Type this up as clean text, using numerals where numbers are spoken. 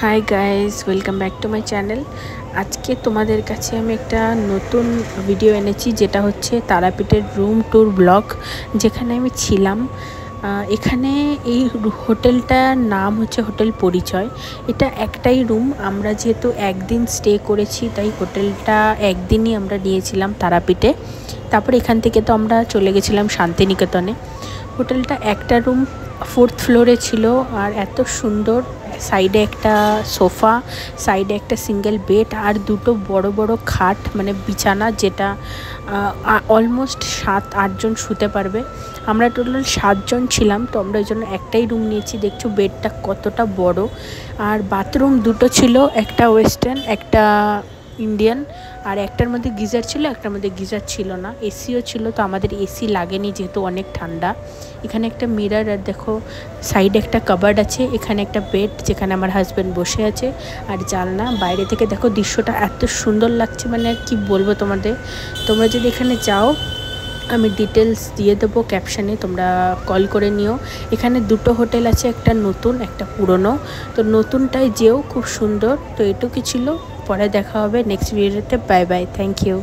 Hi guys, welcome back to my channel. আজকে তোমাদের কাছে আমি একটা নতুন ভিডিও এনেছি, যেটা হচ্ছে তারাপীঠের রুম ট্যুর ব্লগ, যেখানে আমি ছিলাম। এখানে এই হোটেলটার নাম হচ্ছে হোটেল পরিচয়। এটা একটাই রুম। আমরা যেহেতু একদিন স্টে করেছি, তাই হোটেলটা একদিনই আমরা নিয়েছিলাম তারাপীঠে। তারপর এখান থেকে তো আমরা চলে গেছিলাম শান্তিনিকেতনে। হোটেলটা একটা রুম 4th ফ্লোরে ছিল, আর এত সুন্দর। সাইডে একটা সোফা, সাইডে একটা সিঙ্গেল বেড, আর দুটো বড় বড় খাট, মানে বিছানা, যেটা অলমোস্ট 7-8 জন শুতে পারবে। আমরা টোটাল 7 জন ছিলাম, তো আমরা ওই জন্য একটাই রুম নিয়েছি। দেখছো বেডটা কতটা বড়। আর বাথরুম দুটো ছিল, একটা ওয়েস্টার্ন, একটা ইন্ডিয়ান। আর একটার মধ্যে গিজার ছিল, একটার মধ্যে গিজার ছিল না। এসিও ছিল, তো আমাদের এসি লাগেনি যেহেতু অনেক ঠান্ডা। এখানে একটা মিরর, আর দেখো সাইডে একটা কাবার্ড আছে। এখানে একটা বেড, যেখানে আমার হাজব্যান্ড বসে আছে। আর জানলা, বাইরে থেকে দেখো দৃশ্যটা এত সুন্দর লাগছে, মানে আর কি বলবো তোমাদের। তোমরা যদি এখানে যাও, আমি ডিটেলস দিয়ে দেবো ক্যাপশানে, তোমরা কল করে নিও। এখানে দুটো হোটেল আছে, একটা নতুন, একটা পুরনো। তো নতুনটায় যেও, খুব সুন্দর। তো এটুকুই ছিল, পরে দেখা হবে নেক্সট ভিডিওতে। Bye bye, thank you.